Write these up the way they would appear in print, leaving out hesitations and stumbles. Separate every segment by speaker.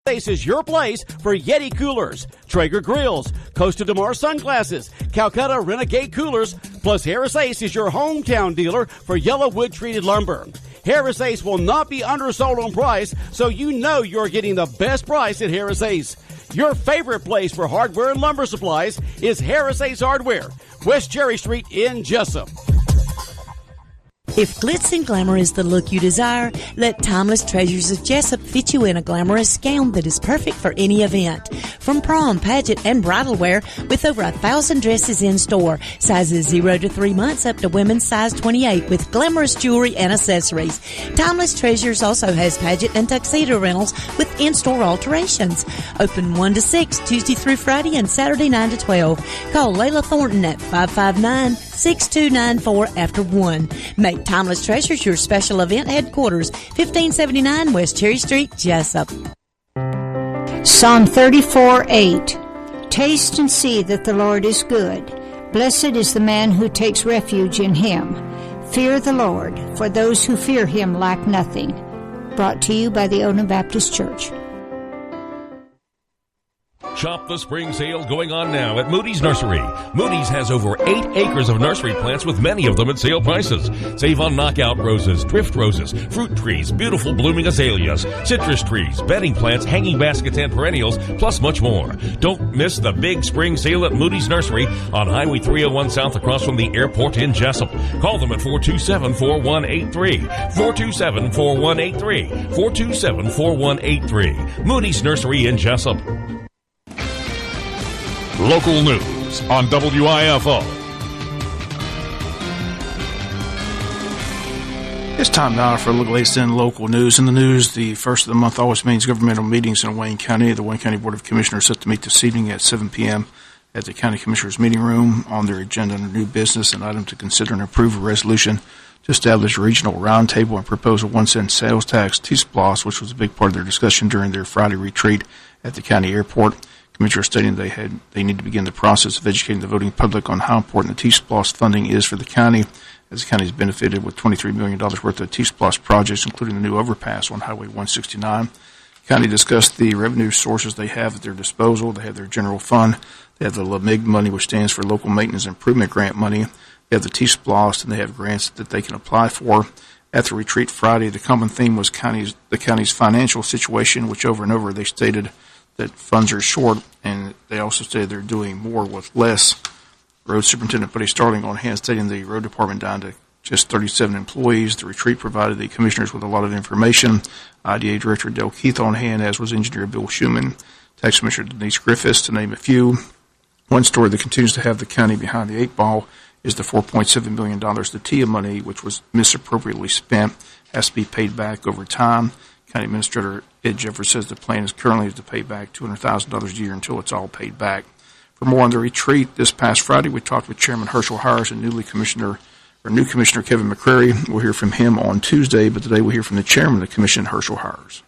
Speaker 1: Harris is your place for Yeti coolers, Traeger grills, Costa de Mar sunglasses, Calcutta Renegade coolers, plus Harris Ace is your hometown dealer for yellow wood treated lumber. Harris Ace will not be undersold on price, so you know you're getting the best price at Harris Ace. Your favorite place for hardware and lumber supplies is Harris Ace Hardware, West Cherry Street in Jesup.
Speaker 2: If glitz and glamour is the look you desire, let Timeless Treasures of Jesup fit you in a glamorous gown that is perfect for any event. From prom, pageant, and bridal wear, with over 1,000 dresses in store, sizes 0 to 3 months up to women's size 28 with glamorous jewelry and accessories. Timeless Treasures also has pageant and tuxedo rentals with in-store alterations. Open 1 to 6, Tuesday through Friday and Saturday 9 to 12. Call Layla Thornton at 559-6294 after 1. Make Timeless Treasures your special event headquarters, 1579 West Cherry Street, Jesup.
Speaker 3: Psalm 34:8. Taste and see that the Lord is good. Blessed is the man who takes refuge in him. Fear the Lord, for those who fear him lack nothing. Brought to you by the Ona Baptist Church.
Speaker 4: Shop the spring sale going on now at Moody's Nursery. Moody's has over 8 acres of nursery plants with many of them at sale prices. Save on knockout roses, drift roses, fruit trees, beautiful blooming azaleas, citrus trees, bedding plants, hanging baskets, and perennials, plus much more. Don't miss the big spring sale at Moody's Nursery on Highway 301 South across from the airport in Jesup. Call them at 427-4183. 427-4183. 427-4183. Moody's Nursery in Jesup.
Speaker 5: Local news on WIFO.
Speaker 6: It's time now for a look latest in local news. In the news, the first of the month always means governmental meetings in Wayne County. The Wayne County Board of Commissioners set to meet this evening at 7 p.m. at the County Commissioners Meeting Room. On their agenda under new business, an item to consider and approve a resolution to establish a regional roundtable and propose a 1-cent sales tax, T-SPLOS, which was a big part of their discussion during their Friday retreat at the county airport. Commissioners stating they need to begin the process of educating the voting public on how important the T-SPLOS funding is for the county, as the county has benefited with $23 million worth of T-SPLOS projects, including the new overpass on Highway 169. The county discussed the revenue sources they have at their disposal. They have their general fund. They have the LMIG money, which stands for Local Maintenance Improvement Grant money. They have the T-SPLOS, and they have grants that they can apply for. At the retreat Friday, the common theme was the county's financial situation, which over and over they stated that funds are short, and they also stated they're doing more with less. Road Superintendent Buddy Starling on hand stating the road department down to just 37 employees. The retreat provided the commissioners with a lot of information. IDA Director Del Keith on hand, as was Engineer Bill Schuman, Tax Commissioner Denise Griffiths, to name a few. One story that continues to have the county behind the 8 ball is the $4.7 million the TIA money, which was misappropriately spent, has to be paid back over time. County Administrator Ed Jeffers says the plan is currently to pay back $200,000 a year until it's all paid back. For more on the retreat, this past Friday we talked with Chairman Herschel Hires and new Commissioner Kevin McCrary. We'll hear from him on Tuesday, but today we'll hear from the Chairman of the Commission, Herschel Hires.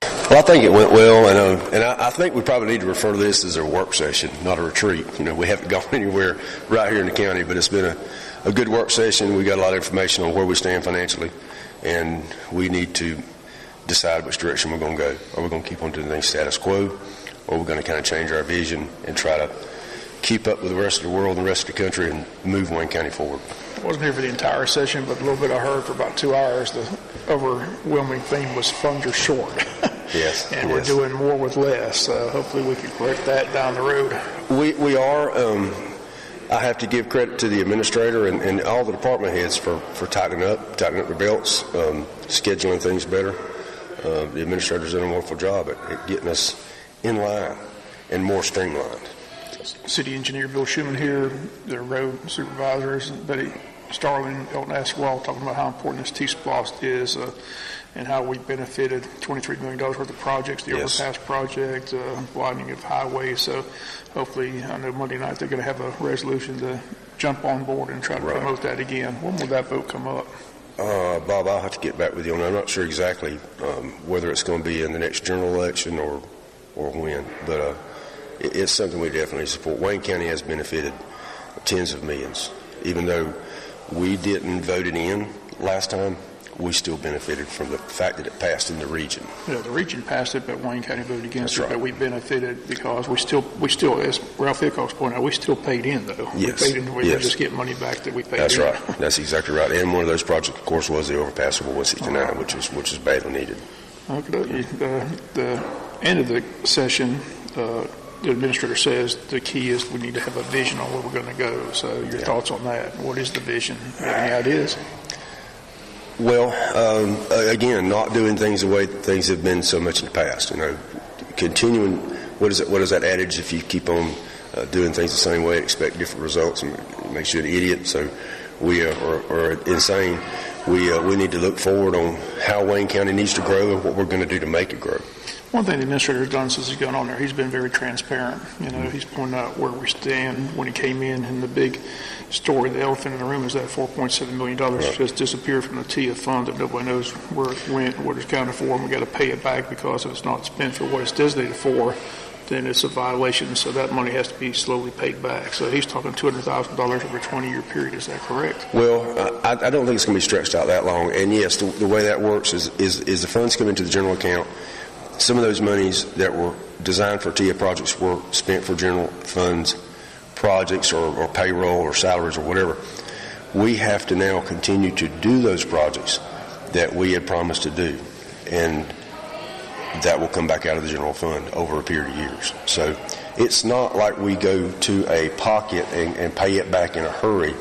Speaker 7: Well, I think it went well, and I think we probably need to refer to this as a work session, not a retreat. We haven't gone anywhere right here in the county, but it's been a good work session. We got a lot of information on where we stand financially, and we need to decide which direction we're going to go. Are we going to keep on doing things status quo, or are we going to kind of change our vision and try to keep up with the rest of the world and the rest of the country and move Wayne County forward?
Speaker 6: I wasn't here for the entire session, but a little bit I heard for about 2 hours. The overwhelming theme was funds are short.
Speaker 7: Yes.
Speaker 6: And we're doing more with less. Hopefully we can correct that down the road.
Speaker 7: We are. I have to give credit to the administrator and all the department heads for tightening up their belts, scheduling things better. The administrator's done a wonderful job at getting us in line and more streamlined.
Speaker 6: City Engineer Bill Schuman here, the road supervisors, Betty Starling, Elton Aswell, talking about how important this T-SPLOS is and how we benefited $23 million worth of projects, the overpass project, widening of highways. So hopefully, I know Monday night they're going to have a resolution to jump on board and try to promote that again. When will that vote come up?
Speaker 7: Bob, I'll have to get back with you on that. I'm not sure exactly whether it's going to be in the next general election or when, but it's something we definitely support. Wayne County has benefited tens of millions. Even though we didn't vote it in last time, we still benefited from the fact that it passed in the region.
Speaker 6: Yeah, the region passed it, but Wayne County voted against
Speaker 7: That's
Speaker 6: it.
Speaker 7: right. But
Speaker 6: we benefited because we still, as Ralph Hickox pointed out, we still paid in though.
Speaker 7: Yes.
Speaker 6: We paid in. We
Speaker 7: Yes.
Speaker 6: were just getting money back that we paid
Speaker 7: That's
Speaker 6: in.
Speaker 7: right. That's exactly right. And one of those projects, of course, was the overpass over 169, which is badly needed.
Speaker 6: Okay. The end of the session, the administrator says the key is we need to have a vision on where we're going to go. So your thoughts on that? What is the vision? Do you have any ideas?
Speaker 7: Well, again, not doing things the way things have been so much in the past. Continuing. What is that adage? If you keep on doing things the same way, expect different results, and it makes you an idiot. So we are insane. We need to look forward on how Wayne County needs to grow and what we're going to do to make it grow.
Speaker 6: One thing the administrator has done since he's gone on there, he's been very transparent. He's pointed out where we stand when he came in, and the big story, the elephant in the room, is that $4.7 million just disappeared from the TIA fund that nobody knows where it went, what it's accounted for, and we got to pay it back because if it's not spent for what it's designated for, then it's a violation. So that money has to be slowly paid back. So he's talking $200,000 over a 20-year period. Is that correct?
Speaker 7: Well, I don't think it's going to be stretched out that long. And yes, the way that works is the funds come into the general account. Some of those monies that were designed for TIA projects were spent for general funds projects or payroll or salaries or whatever. We have to now continue to do those projects that we had promised to do, and that will come back out of the general fund over a period of years. So it's not like we go to a pocket and pay it back in a hurry.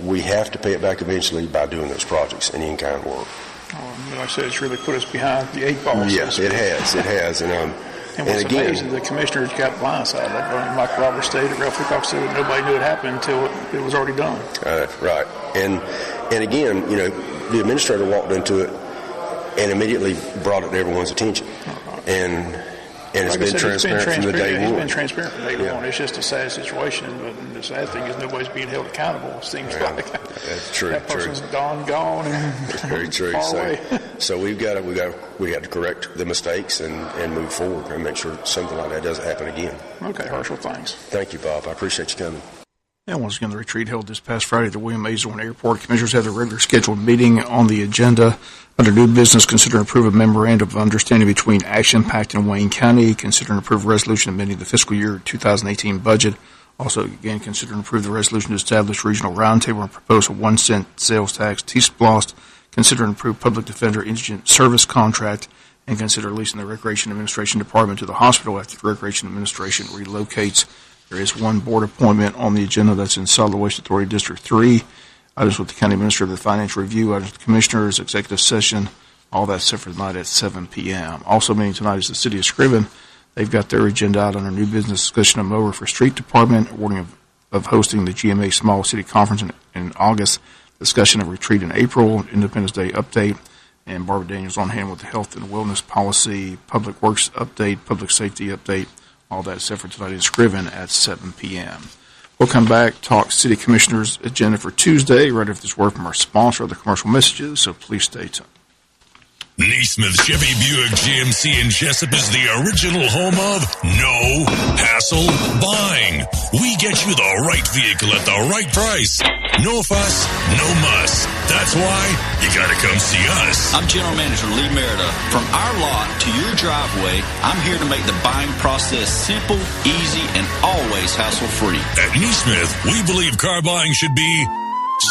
Speaker 7: We have to pay it back eventually by doing those projects and in-kind work.
Speaker 6: Like I said, it's really put us behind the eight ball.
Speaker 7: Yes, it has. And
Speaker 6: what's
Speaker 7: again,
Speaker 6: amazing, the commissioners got blindsided. Like Robert stated, Ralph Hickox said, nobody knew it happened until it was already done.
Speaker 7: Right. And again, the administrator walked into it and immediately brought it to everyone's attention. And it's been transparent from the day one.
Speaker 6: It's been transparent from day one. It's just a sad situation, but the sad thing is nobody's being held accountable. It seems like
Speaker 7: that's true.
Speaker 6: That person's gone, and
Speaker 7: very true.
Speaker 6: Far away.
Speaker 7: So we have to correct the mistakes and move forward and make sure something like that doesn't happen again.
Speaker 6: Okay, Herschel, thanks.
Speaker 7: Thank you, Bob. I appreciate you coming.
Speaker 6: And once again, the retreat held this past Friday at the William A. Zorn Airport. Commissioners had their regular scheduled meeting on the agenda. Under new business, consider and approve a memorandum of understanding between Action Pact and Wayne County. Consider and approve a resolution amending the fiscal year 2018 budget. Also, again, consider and approve the resolution to establish regional roundtable and propose a 1-cent sales tax, T-SPLOST. Consider and approve public defender indigent service contract, and consider leasing the Recreation Administration Department to the hospital after the Recreation Administration relocates. There is one board appointment on the agenda that's in Solid Waste Authority District 3. Items with the County Administrator of the Financial Review, items with the Commissioners, executive session, all that's set for tonight at 7 p.m. Also meeting tonight is the City of Scriven. They've got their agenda out under new business discussion of mower for Street Department, awarding of hosting the GMA Small City Conference in August, discussion of retreat in April, Independence Day update, and Barbara Daniels on hand with the Health and Wellness Policy, Public Works update, Public Safety update. All that set for tonight in Scriven at 7 p.m. We'll come back, talk City Commissioners' agenda for Tuesday, right after this word from our sponsor of the commercial messages, so please stay tuned.
Speaker 8: Naismith Chevy Buick GMC in Jesup is the original home of no hassle buying. We get you the right vehicle at the right price. No fuss, no muss. That's why you gotta come see us.
Speaker 9: I'm General Manager Lee Merida. From our lot to your driveway, I'm here to make the buying process simple, easy, and always hassle-free.
Speaker 8: At Naismith, we believe car buying should be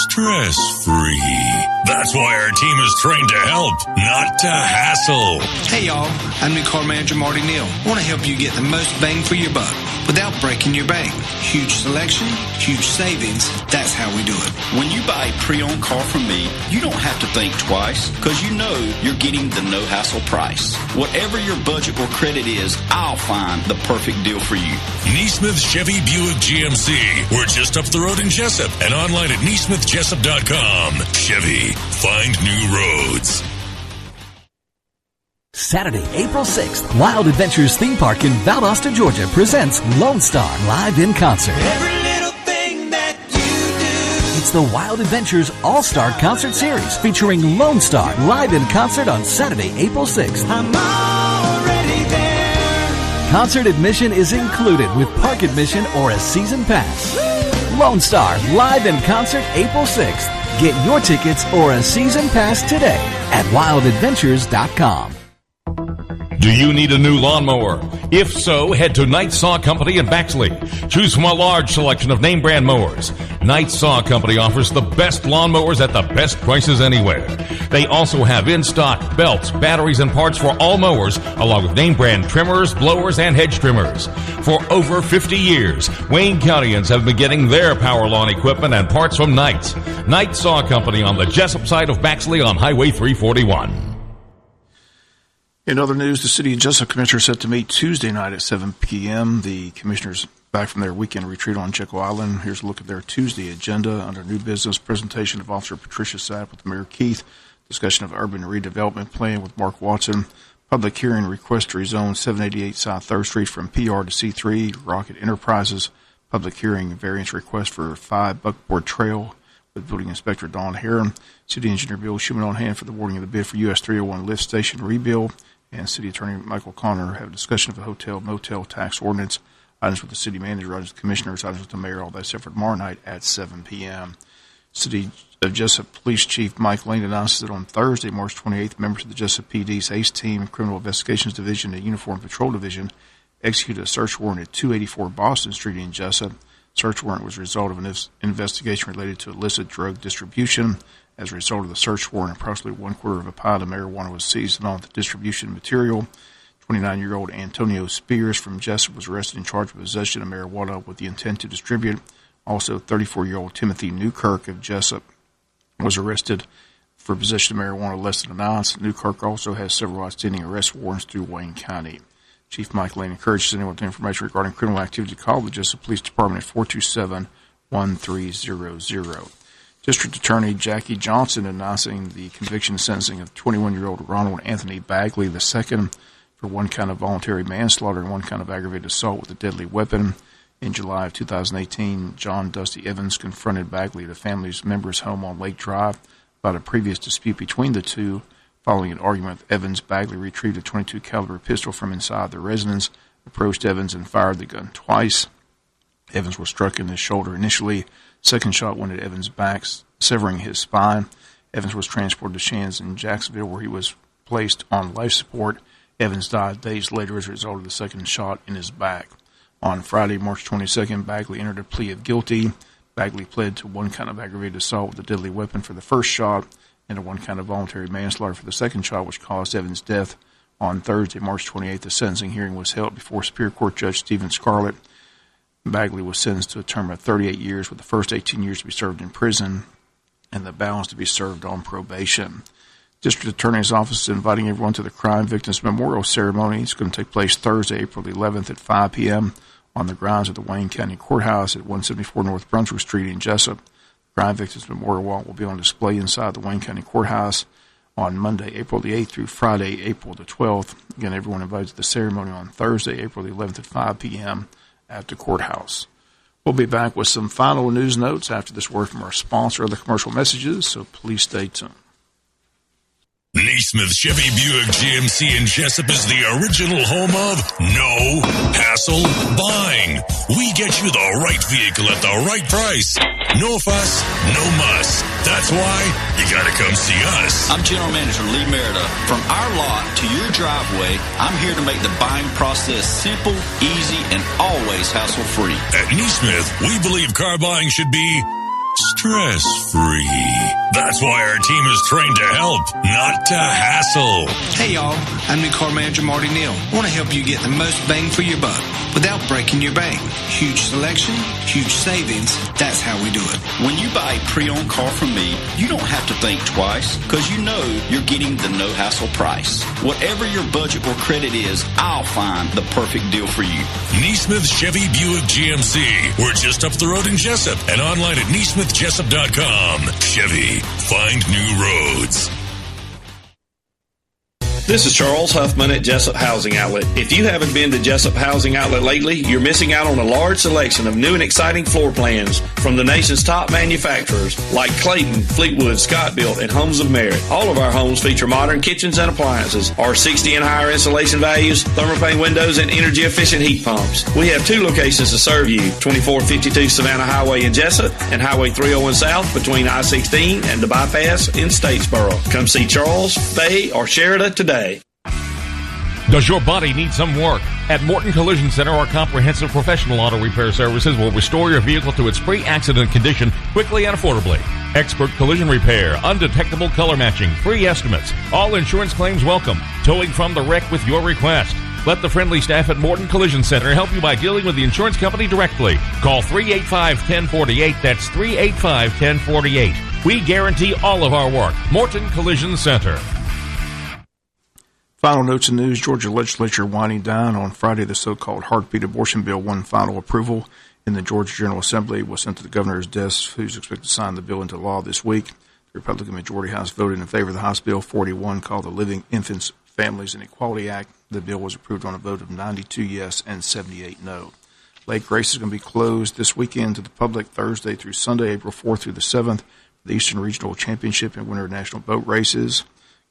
Speaker 8: stress-free. That's why our team is trained to help, not to hassle.
Speaker 10: Hey y'all, I'm new car manager Marty Neal. I want to help you get the most bang for your buck without breaking your bank. Huge selection, huge savings. That's how we do it.
Speaker 9: When you buy a pre-owned car from me, you don't have to think twice because you know you're getting the no-hassle price. Whatever your budget or credit is, I'll find the perfect deal for you.
Speaker 8: Naismith Chevy Buick GMC. We're just up the road in Jesup and online at naismithjesup.com. Chevy, find new roads.
Speaker 11: Saturday, April 6th, Wild Adventures Theme Park in Valdosta, Georgia presents Lone Star live in concert.
Speaker 12: Every little thing that you do.
Speaker 11: It's the Wild Adventures All-Star Concert Series featuring Lone Star live in concert on Saturday, April 6th.
Speaker 12: I'm already there.
Speaker 11: Concert admission is included with park admission or a season pass. Lone Star live in concert April 6th. Get your tickets or a season pass today at wildadventures.com.
Speaker 4: Do you need a new lawnmower? If so, head to Knight Saw Company in Baxley. Choose from a large selection of name brand mowers. Knight Saw Company offers the best lawnmowers at the best prices anywhere. They also have in stock belts, batteries, and parts for all mowers, along with name brand trimmers, blowers, and hedge trimmers. For over 50 years, Wayne Countyans have been getting their power lawn equipment and parts from Knight's. Knight Saw Company on the Jesup side of Baxley on Highway 341.
Speaker 6: In other news, the City of Jesup Commissioners set to meet Tuesday night at 7 p.m. The commissioners back from their weekend retreat on Jekyll Island. Here's a look at their Tuesday agenda. Under new business, presentation of Officer Patricia Sapp with Mayor Keith, discussion of urban redevelopment plan with Mark Watson, public hearing request to rezone 788 South 3rd Street from PR to C3, Rocket Enterprises, public hearing variance request for 5 Buckboard Trail with Building Inspector Don Heron, City Engineer Bill Schuman on hand for the awarding of the bid for US 301 lift station rebuild, and City Attorney Michael Connor have a discussion of the hotel-motel tax ordinance, items with the city manager, items with the commissioners, items with the mayor, all that set for tomorrow night at 7 p.m. City of Jesup Police Chief Mike Lane announces that on Thursday, March 28th, members of the Jesup PD's ACE Team, Criminal Investigations Division, and Uniform Patrol Division executed a search warrant at 284 Boston Street in Jesup. Search warrant was a result of an investigation related to illicit drug distribution. As a result of the search warrant, approximately 1/4 of a pound of marijuana was seized along with the distribution material. 29-year-old Antonio Spears from Jesup was arrested and charged with possession of marijuana with the intent to distribute. Also, 34-year-old Timothy Newkirk of Jesup was arrested for possession of marijuana less than an ounce. Newkirk also has several outstanding arrest warrants through Wayne County. Chief Mike Lane encourages anyone with information regarding criminal activity to call the Jesup Police Department at 427-1300. District Attorney Jackie Johnson announcing the conviction and sentencing of 21-year-old Ronald Anthony Bagley II for 1 count of voluntary manslaughter and 1 count of aggravated assault with a deadly weapon. In July of 2018, John Dusty Evans confronted Bagley at a family member's home on Lake Drive about a previous dispute between the two. Following an argument with Evans, Bagley retrieved a .22 caliber pistol from inside the residence, approached Evans, and fired the gun twice. Evans was struck in the shoulder initially. Second shot went at Evans' back, severing his spine. Evans was transported to Shands in Jacksonville, where he was placed on life support. Evans died days later as a result of the second shot in his back. On Friday, March 22nd, Bagley entered a plea of guilty. Bagley pled to 1 count of aggravated assault with a deadly weapon for the first shot and a 1 count of voluntary manslaughter for the second shot, which caused Evans' death. On Thursday, March 28th, the sentencing hearing was held before Superior Court Judge Stephen Scarlett. Bagley was sentenced to a term of 38 years, with the first 18 years to be served in prison and the balance to be served on probation. District Attorney's Office is inviting everyone to the Crime Victims Memorial Ceremony. It's going to take place Thursday, April 11th at 5 p.m. on the grounds of the Wayne County Courthouse at 174 North Brunswick Street in Jesup. The Crime Victims Memorial Wall will be on display inside the Wayne County Courthouse on Monday, April the 8th through Friday, April the 12th. Again, everyone invited to the ceremony on Thursday, April the 11th at 5 p.m. at the courthouse. We'll be back with some final news notes after this word from our sponsor of the commercial messages, so please stay tuned.
Speaker 8: Naismith Chevy Buick GMC in Jesup is the original home of no hassle buying. We get you the right vehicle at the right price. No fuss, no muss. That's why you gotta come see us.
Speaker 9: I'm General Manager Lee Merida. From our lot to your driveway, I'm here to make the buying process simple, easy, and always hassle-free.
Speaker 8: At Naismith, we believe car buying should be stress-free. That's why our team is trained to help, not to hassle.
Speaker 10: Hey y'all, I'm new car manager Marty Neal. I want to help you get the most bang for your buck without breaking your bank. Huge selection, huge savings. That's how we do it.
Speaker 9: When you buy a pre-owned car from me, you don't have to think twice because you know you're getting the no-hassle price. Whatever your budget or credit is, I'll find the perfect deal for you.
Speaker 8: Naismith Chevy Buick GMC. We're just up the road in Jesup and online at NaismithJesup.com. Chevy, find new roads.
Speaker 13: This is Charles Huffman at Jesup Housing Outlet. If you haven't been to Jesup Housing Outlet lately, you're missing out on a large selection of new and exciting floor plans from the nation's top manufacturers like Clayton, Fleetwood, Scott-Built, and Homes of Merit. All of our homes feature modern kitchens and appliances, R60 and higher insulation values, thermopane windows, and energy-efficient heat pumps. We have 2 locations to serve you, 2452 Savannah Highway in Jesup and Highway 301 South between I-16 and the bypass in Statesboro. Come see Charles, Faye, or Sheridan today.
Speaker 4: Does your body need some work? At Morton Collision Center, our comprehensive professional auto repair services will restore your vehicle to its pre-accident condition quickly and affordably. Expert collision repair, undetectable color matching, free estimates, all insurance claims welcome, towing from the wreck with your request. Let the friendly staff at Morton Collision Center help you by dealing with the insurance company directly. Call 385-1048. That's 385-1048. We guarantee all of our work. Morton Collision Center.
Speaker 6: Final notes in news. Georgia legislature winding down. On Friday, the so-called heartbeat abortion bill won final approval in the Georgia General Assembly. It was sent to the governor's desk, who's expected to sign the bill into law this week. The Republican majority House voted in favor of the House bill 41, called the Living Infants, Families, and Equality Act. The bill was approved on a vote of 92 yes and 78 no. Lake race is going to be closed this weekend to the public Thursday through Sunday, April 4th through the 7th. The Eastern Regional Championship and Winter National Boat Races.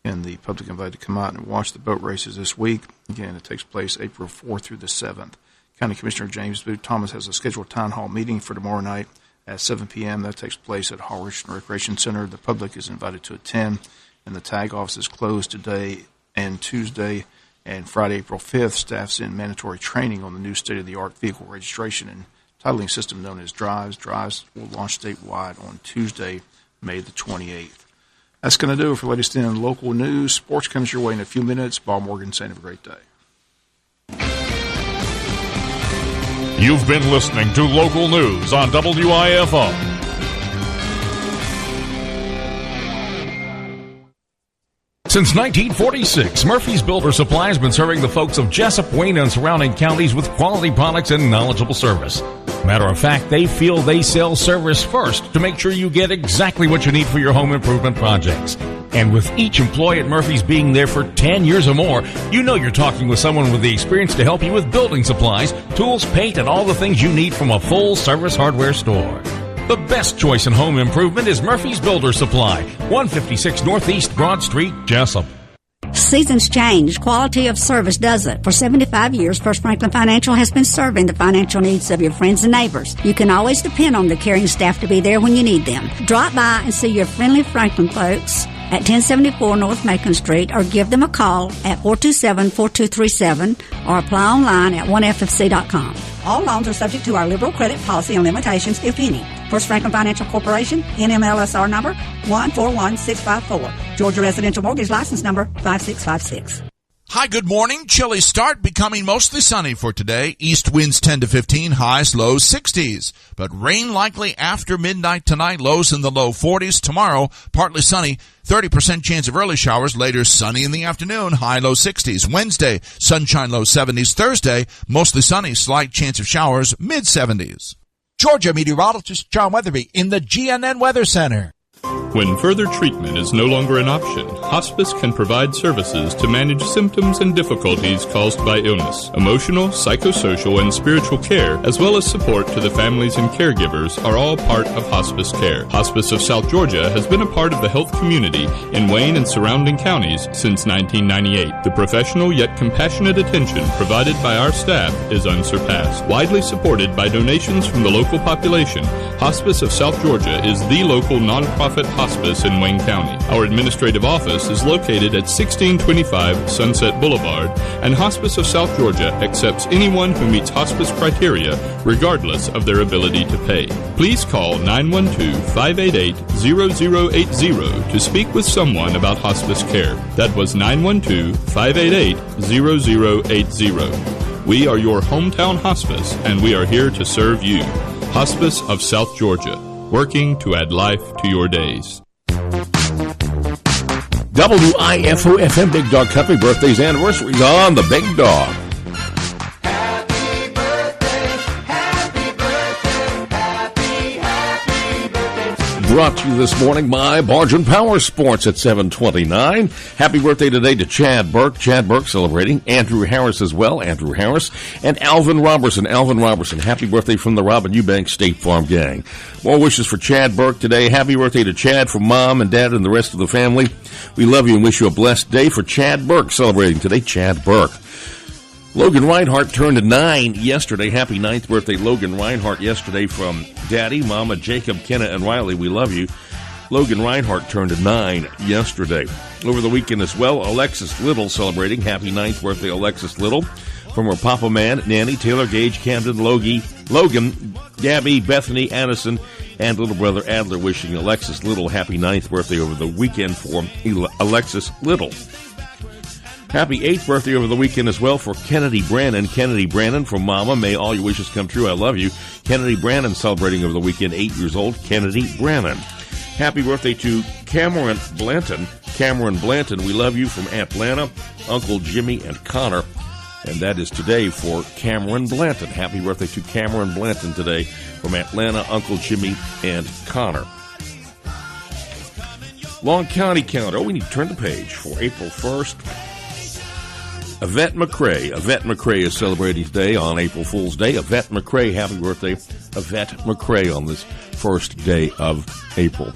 Speaker 6: And the public invited to come out and watch the boat races this week. Again, it takes place April 4th through the 7th. County Commissioner James Booth Thomas has a scheduled town hall meeting for tomorrow night at 7 p.m. That takes place at Hall Richardson Recreation Center. The public is invited to attend, and the tag office is closed today and Tuesday and Friday, April 5th. Staff's in mandatory training on the new state-of-the-art vehicle registration and titling system known as Drives. Drives will launch statewide on Tuesday, May the 28th. That's going to do it for latest in local news. Sports comes your way in a few minutes. Bob Morgan saying have a great day.
Speaker 5: You've been listening to local news on WIFO.
Speaker 4: Since 1946, Murphy's Builder Supply has been serving the folks of Jesup, Wayne, and surrounding counties with quality products and knowledgeable service. Matter of fact, they feel they sell service first to make sure you get exactly what you need for your home improvement projects. And with each employee at Murphy's being there for 10 years or more, you know you're talking with someone with the experience to help you with building supplies, tools, paint, and all the things you need from a full-service hardware store. The best choice in home improvement is Murphy's Builder Supply, 156 Northeast Broad Street, Jesup.
Speaker 14: Seasons change. Quality of service doesn't. For 75 years, First Franklin Financial has been serving the financial needs of your friends and neighbors. You can always depend on the caring staff to be there when you need them. Drop by and see your friendly Franklin folks at 1074 North Macon Street, or give them a call at 427-4237, or apply online at 1ffc.com. All loans are subject to our liberal credit policy and limitations, if any. First Franklin Financial Corporation, NMLSR number 141654. Georgia Residential Mortgage License number 5656.
Speaker 15: Hi, good morning. Chilly start, becoming mostly sunny for today. East winds 10 to 15, highs, lows 60s. But rain likely after midnight tonight, lows in the low 40s. Tomorrow, partly sunny, 30% chance of early showers. Later, sunny in the afternoon, high, low 60s. Wednesday, sunshine, low 70s. Thursday, mostly sunny, slight chance of showers, mid 70s.
Speaker 16: Georgia meteorologist John Weatherby in the GNN Weather Center.
Speaker 17: When further treatment is no longer an option, hospice can provide services to manage symptoms and difficulties caused by illness. Emotional, psychosocial, and spiritual care, as well as support to the families and caregivers, are all part of hospice care. Hospice of South Georgia has been a part of the health community in Wayne and surrounding counties since 1998. The professional yet compassionate attention provided by our staff is unsurpassed. Widely supported by donations from the local population, Hospice of South Georgia is the local nonprofit hospice in Wayne County. Our administrative office is located at 1625 Sunset Boulevard, and Hospice of South Georgia accepts anyone who meets hospice criteria, regardless of their ability to pay. Please call 912-588-0080 to speak with someone about hospice care. That was 912-588-0080. We are your hometown hospice, and we are here to serve you. Hospice of South Georgia, working to add life to your days.
Speaker 18: WIFO FM Big Dog Country birthdays anniversaries on the Big Dog.
Speaker 12: Happy birthday, happy birthday, happy birthday to you.
Speaker 18: brought to you this morning by Bargain Power Sports at 7:29. Happy birthday today to Chad Burke. Chad Burke celebrating. Andrew Harris as well. Andrew Harris. And Alvin Robertson. Alvin Robertson. Happy birthday from the Robin Eubanks State Farm Gang. More wishes for Chad Burke today. Happy birthday to Chad from Mom and Dad and the rest of the family. We love you and wish you a blessed day. For Chad Burke celebrating today. Chad Burke. Logan Reinhardt turned 9 yesterday. Happy 9th birthday, Logan Reinhardt, yesterday from Daddy, Mama, Jacob, Kenna, and Riley. We love you. Logan Reinhardt turned 9 yesterday. Over the weekend as well, Alexis Little celebrating. Happy 9th birthday, Alexis Little. From her Papa Man, Nanny, Taylor Gage, Camden, Logan, Gabby, Bethany, Addison, and little brother Adler wishing Alexis Little happy 9th birthday over the weekend for Alexis Little. Happy 8th birthday over the weekend as well for Kennedy Brannon. Kennedy Brannon from Mama. May all your wishes come true. I love you. Kennedy Brannon celebrating over the weekend, 8 years old. Kennedy Brannon. Happy birthday to Cameron Blanton. Cameron Blanton, we love you from Atlanta, Uncle Jimmy and Connor. And that is today for Cameron Blanton. Happy birthday to Cameron Blanton today from Atlanta, Uncle Jimmy and Connor. Long County Calendar. Oh, we need to turn the page for April 1st. Yvette McCrae. Yvette McCrae is celebrating today on April Fool's Day. Yvette McCrae, happy birthday, Yvette McCrae, on this first day of April.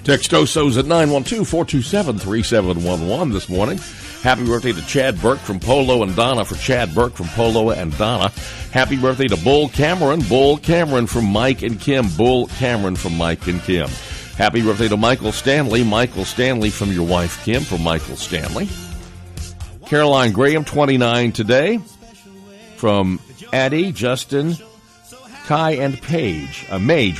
Speaker 18: Text Osos at 912-427-3711 this morning. Happy birthday to Chad Burke from Polo and Donna. For Chad Burke from Polo and Donna. Happy birthday to Bull Cameron. Bull Cameron from Mike and Kim. Bull Cameron from Mike and Kim. Happy birthday to Michael Stanley. Michael Stanley from your wife Kim. From Michael Stanley. Caroline Graham, 29 today, from Addie, Justin, Kai, and Paige. Mage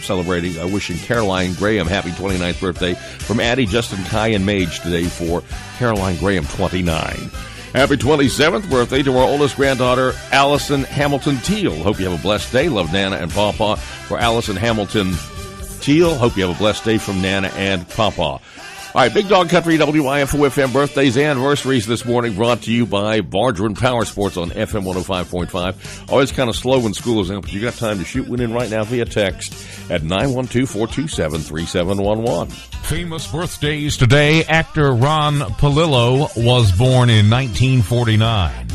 Speaker 18: celebrating, wishing Caroline Graham happy 29th birthday from Addie, Justin, Kai, and Mage today for Caroline Graham, 29. Happy 27th birthday to our oldest granddaughter, Allison Hamilton Teal. Hope you have a blessed day. Love Nana and Papa. For Allison Hamilton Teal, hope you have a blessed day from Nana and Papa. All right, Big Dog Country, WIFO FM birthdays and anniversaries this morning brought to you by Bargeron Power Sports on FM 105.5. Always kind of slow when school is out, but you got time to shoot one in right now via text at 912-427-3711.
Speaker 4: Famous birthdays today. Actor Ron Palillo was born in 1949.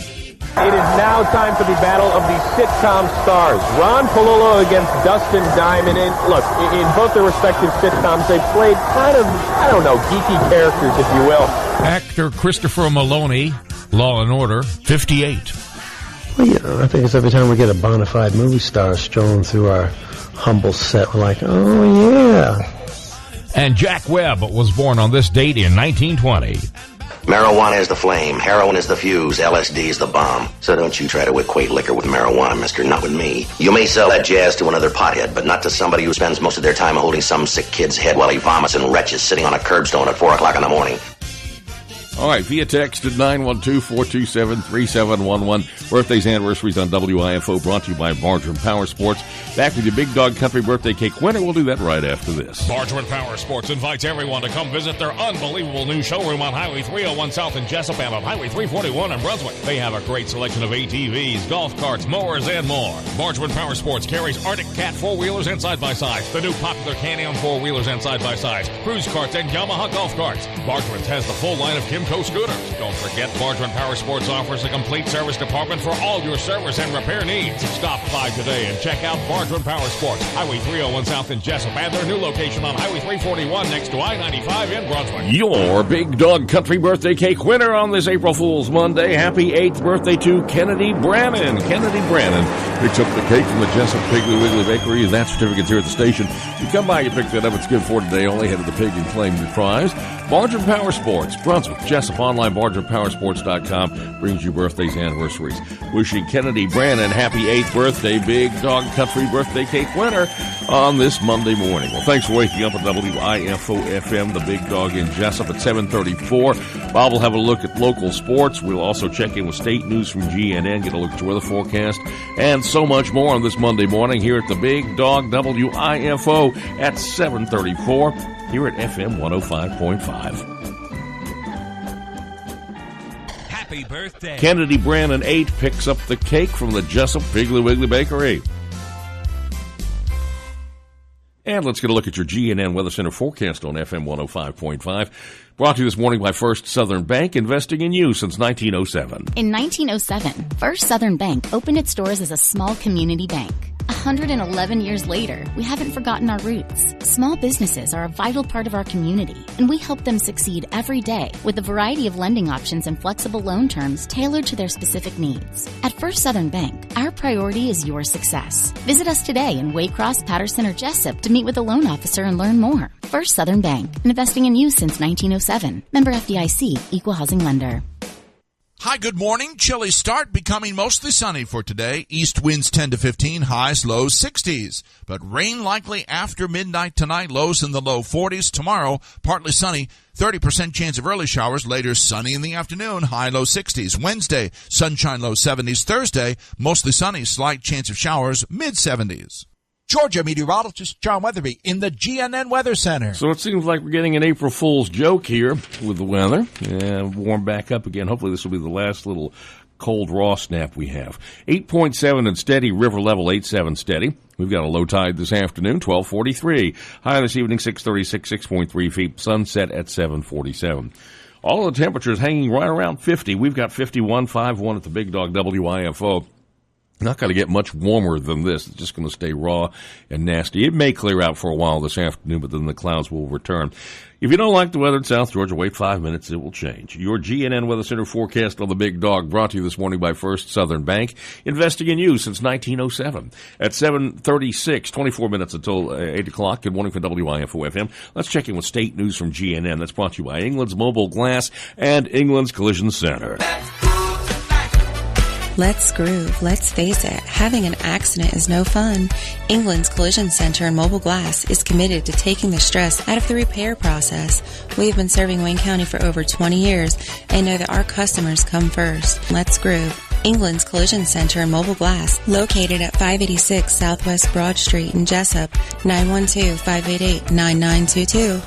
Speaker 19: It is now time for the battle of the sitcom stars. Ron Palillo against Dustin Diamond. And look, in both their respective sitcoms, they played kind of, geeky characters, if you will.
Speaker 4: Actor Christopher Maloney, Law and Order, 58.
Speaker 20: Well, I think it's every time we get a bona fide movie star strolling through our humble set, we're like, oh, yeah.
Speaker 4: And Jack Webb was born on this date in 1920.
Speaker 21: Marijuana is the flame, heroin is the fuse, LSD is the bomb. So don't you try to equate liquor with marijuana, mister, not with me. You may sell that jazz to another pothead, but not to somebody who spends most of their time holding some sick kid's head while he vomits and retches sitting on a curbstone at 4 o'clock in the morning.
Speaker 18: All right, via text at 912-427-3711. Birthdays, anniversaries on WIFO, brought to you by Bargeron Power Sports. Back with your Big Dog Country birthday cake winner. We'll do that right after this.
Speaker 4: Bargeron Power Sports invites everyone to come visit their unbelievable new showroom on Highway 301 South in Jesup and on Highway 341 in Brunswick. They have a great selection of ATVs, golf carts, mowers, and more. Bargeron Power Sports carries Arctic Cat 4-wheelers and side-by-sides, the new popular Can-Am 4-wheelers and side-by-sides, cruise carts, and Yamaha golf carts. Bargeron has the full line of Kimco scooters. Don't forget, Bargeron Power Sports offers a complete service department for all your service and repair needs. Stop by today and check out Bargeron Power Sports, Highway 301 South in Jesup, and their new location on Highway 341 next to I-95 in Brunswick.
Speaker 18: Your Big Dog Country birthday cake winner on this April Fool's Monday. Happy 8th birthday to Kennedy Brannon. Kennedy Brannon picks up the cake from the Jesup Piggly Wiggly Bakery. That certificate's here at the station. You come by, you pick that up. It's good for today. Only head to the pig and claim your prize. Bargeron Power Sports, Brunswick, Jesup, online, BargeronPowersports.com, brings you birthdays and anniversaries. Wishing Kennedy Brannon happy 8th birthday, Big Dog Country birthday cake winner on this Monday morning. Well, thanks for waking up at WIFO FM, the Big Dog in Jesup at 7:34. Bob will have a look at local sports. We'll also check in with state news from GNN, get a look at your weather forecast, and so much more on this Monday morning here at the Big Dog WIFO at 7:34. Here at FM 105.5.
Speaker 4: Happy birthday.
Speaker 18: Kennedy Brannon 8 picks up the cake from the Jesup Piggly Wiggly Bakery. And let's get a look at your GNN Weather Center forecast on FM 105.5. Brought to you this morning by First Southern Bank, investing in you since 1907.
Speaker 1: In 1907, First Southern Bank opened its doors as a small community bank. 111 years later, we haven't forgotten our roots. Small businesses are a vital part of our community, and we help them succeed every day with a variety of lending options and flexible loan terms tailored to their specific needs. At First Southern Bank, our priority is your success. Visit us today in Waycross, Patterson, or Jesup to meet with a loan officer and learn more. First Southern Bank, investing in you since 1907. Member FDIC, Equal Housing Lender.
Speaker 15: Hi, good morning. Chilly start, becoming mostly sunny for today. East winds 10 to 15, highs, lows 60s. But rain likely after midnight tonight, lows in the low 40s. Tomorrow, partly sunny, 30% chance of early showers. Later, sunny in the afternoon, high, low 60s. Wednesday, sunshine, low 70s. Thursday, mostly sunny, slight chance of showers, mid 70s.
Speaker 16: Georgia meteorologist John Weatherby in the GNN Weather Center.
Speaker 18: So it seems like we're getting an April Fool's joke here with the weather. Warm back up again. Hopefully this will be the last little cold raw snap we have. 8.7 and steady, river level 8.7 steady. We've got a low tide this afternoon, 12:43. High this evening, 6:36, 6.3 feet. Sunset at 7:47. All of the temperatures hanging right around 50. We've got 51.51 at the Big Dog WIFO. Not going to get much warmer than this. It's just going to stay raw and nasty. It may clear out for a while this afternoon, but then the clouds will return. If you don't like the weather in South Georgia, wait 5 minutes. It will change. Your GNN Weather Center forecast on the Big Dog, brought to you this morning by First Southern Bank, investing in you since 1907. At 7:36, 24 minutes until 8 o'clock. Good morning from WIFO FM. Let's check in with state news from GNN. That's brought to you by England's Mobile Glass and England's Collision Center.
Speaker 22: Let's groove. Let's face it, having an accident is no fun. England's Collision Center and Mobile Glass is committed to taking the stress out of the repair process. We've been serving Wayne County for over 20 years and know that our customers come first. Let's groove. England's Collision Center and Mobile Glass, located at 586 Southwest Broad Street in Jesup, 912-588-9922.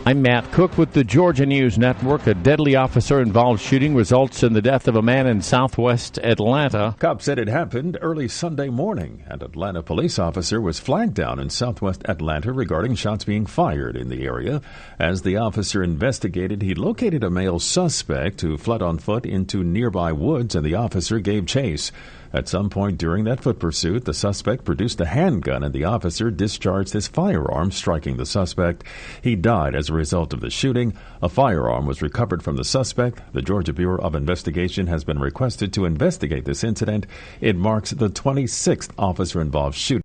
Speaker 23: I'm Matt Cook with the Georgia News Network. A deadly officer-involved shooting results in the death of a man in southwest Atlanta.
Speaker 24: Cops said it happened early Sunday morning. An Atlanta police officer was flagged down in southwest Atlanta regarding shots being fired in the area. As the officer investigated, he located a male suspect who fled on foot into nearby woods, and the officer gave chase. At some point during that foot pursuit, the suspect produced a handgun and the officer discharged his firearm, striking the suspect. He died as a result of the shooting. A firearm was recovered from the suspect. The Georgia Bureau of Investigation has been requested to investigate this incident. It marks the 26th officer-involved shooting